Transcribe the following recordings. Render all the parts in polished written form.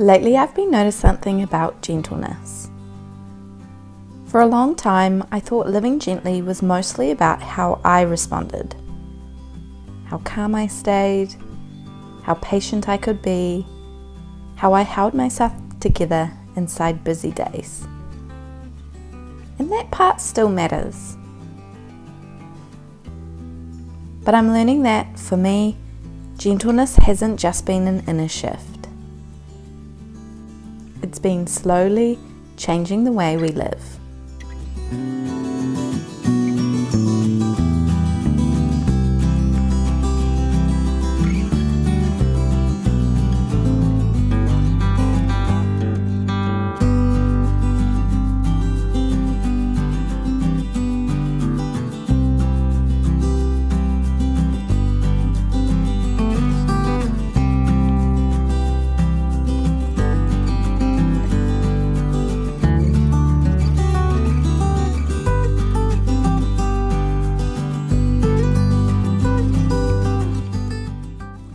Lately I've been noticing something about gentleness. For a long time I thought living gently was mostly about how I responded, how calm I stayed, how patient I could be, how I held myself together inside busy days. And that part still matters. But I'm learning that, for me, gentleness hasn't just been an inner shift. It's been slowly changing the way we live.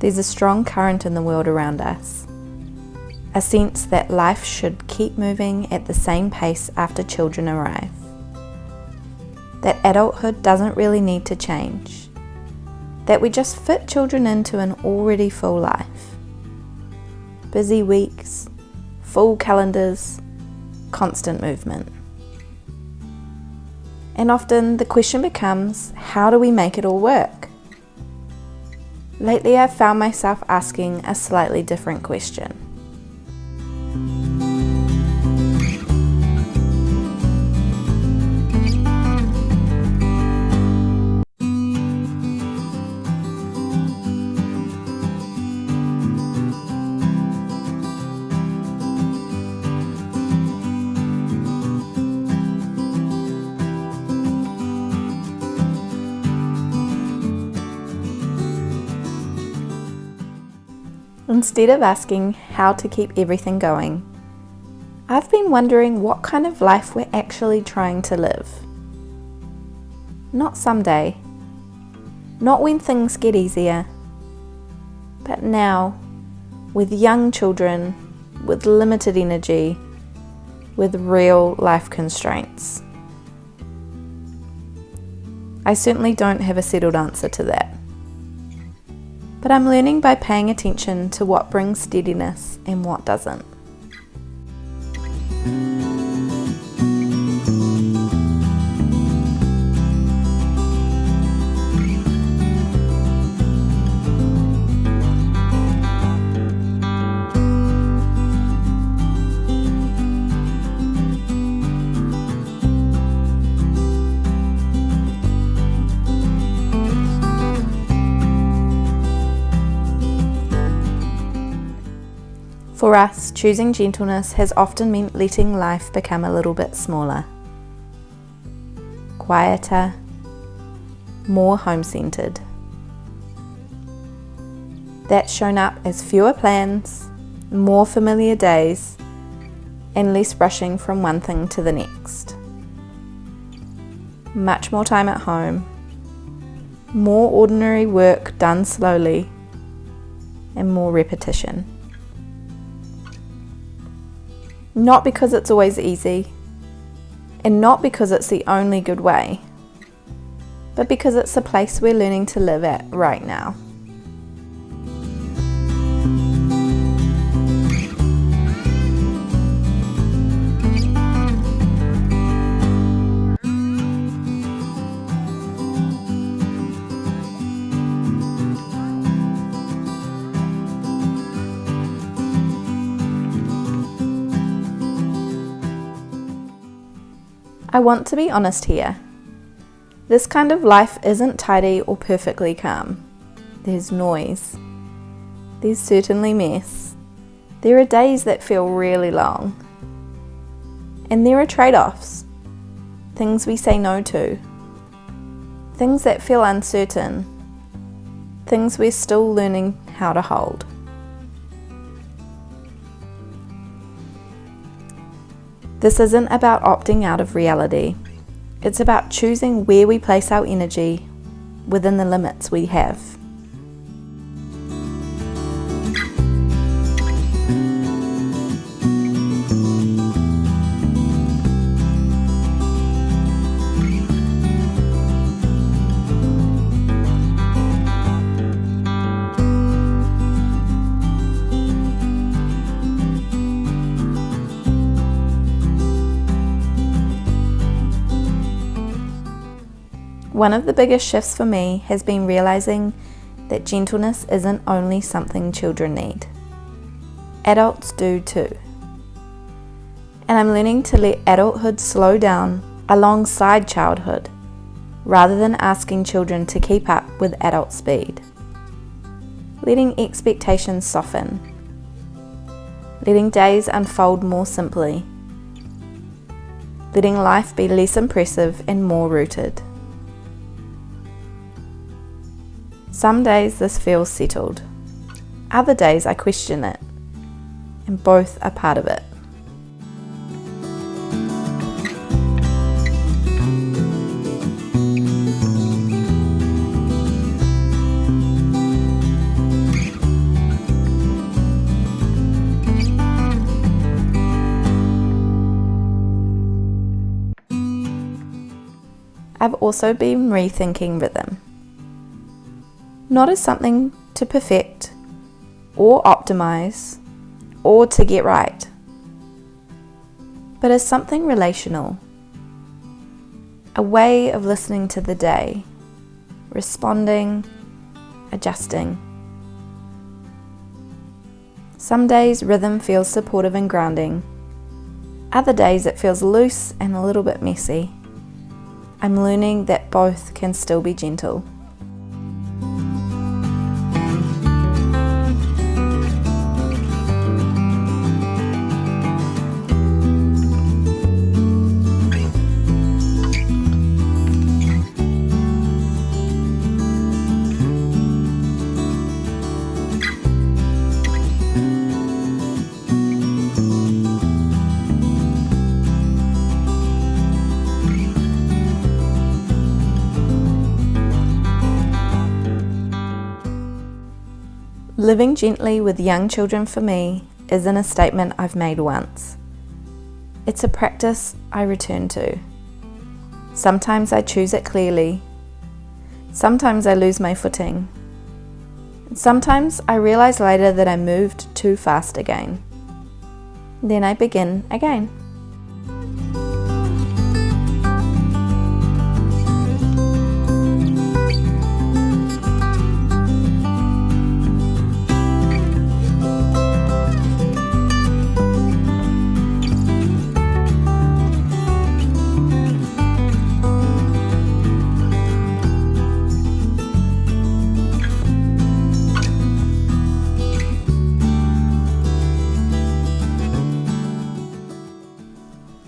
There's a strong current in the world around us, a sense that life should keep moving at the same pace after children arrive, that adulthood doesn't really need to change, that we just fit children into an already full life. Busy weeks, full calendars, constant movement. And often the question becomes, how do we make it all work? Lately I've found myself asking a slightly different question. Instead of asking how to keep everything going, I've been wondering what kind of life we're actually trying to live. Not someday, not when things get easier, but now, with young children, with limited energy, with real life constraints. I certainly don't have a settled answer to that. But I'm learning by paying attention to what brings steadiness and what doesn't. For us, choosing gentleness has often meant letting life become a little bit smaller, quieter, more home-centered. That's shown up as fewer plans, more familiar days, and less rushing from one thing to the next. Much more time at home, more ordinary work done slowly, and more repetition. Not because it's always easy, and not because it's the only good way, but because it's the place we're learning to live at right now. I want to be honest here. This kind of life isn't tidy or perfectly calm. There's noise. There's certainly mess. There are days that feel really long. And there are trade-offs. Things we say no to. Things that feel uncertain. Things we're still learning how to hold. This isn't about opting out of reality. It's about choosing where we place our energy within the limits we have. One of the biggest shifts for me has been realizing that gentleness isn't only something children need. Adults do too. And I'm learning to let adulthood slow down alongside childhood, rather than asking children to keep up with adult speed. Letting expectations soften. Letting days unfold more simply. Letting life be less impressive and more rooted. Some days this feels settled. Other days I question it, and both are part of it. I've also been rethinking rhythm. Not as something to perfect, or optimize, or to get right, but as something relational. A way of listening to the day, responding, adjusting. Some days rhythm feels supportive and grounding. Other days it feels loose and a little bit messy. I'm learning that both can still be gentle. Living gently with young children for me isn't a statement I've made once. It's a practice I return to. Sometimes I choose it clearly. Sometimes I lose my footing. And sometimes I realize later that I moved too fast again. Then I begin again.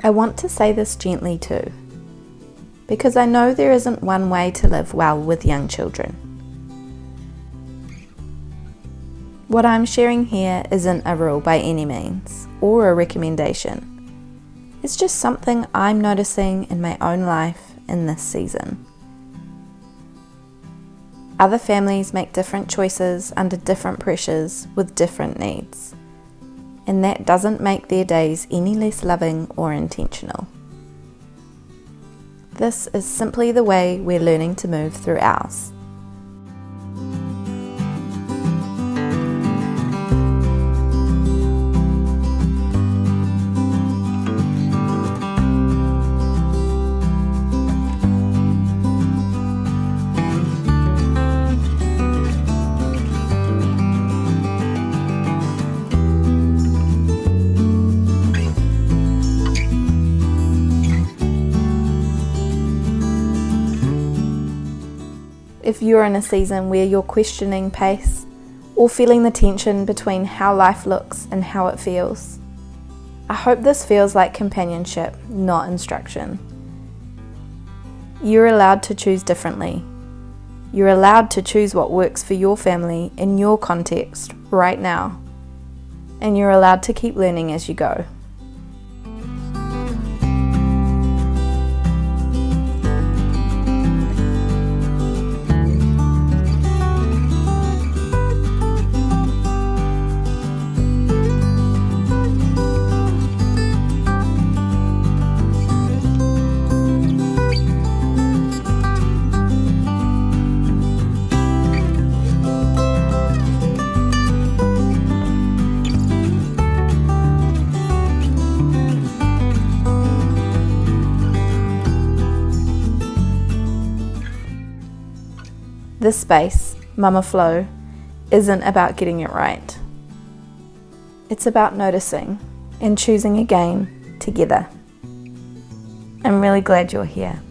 I want to say this gently too, because I know there isn't one way to live well with young children. What I'm sharing here isn't a rule by any means, or a recommendation. It's just something I'm noticing in my own life in this season. Other families make different choices under different pressures with different needs. And that doesn't make their days any less loving or intentional. This is simply the way we're learning to move through ours. If you're in a season where you're questioning pace or feeling the tension between how life looks and how it feels, I hope this feels like companionship, not instruction. You're allowed to choose differently. You're allowed to choose what works for your family in your context right now. And you're allowed to keep learning as you go. This space, Mama Flow, isn't about getting it right. It's about noticing and choosing again together. I'm really glad you're here.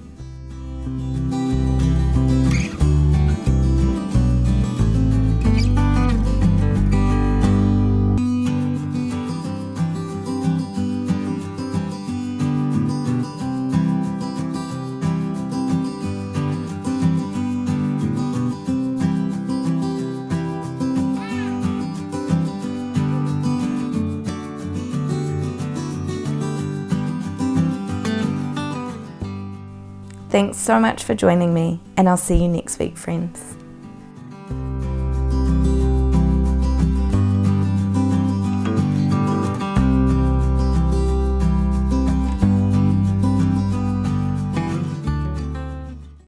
Thanks so much for joining me, and I'll see you next week, friends.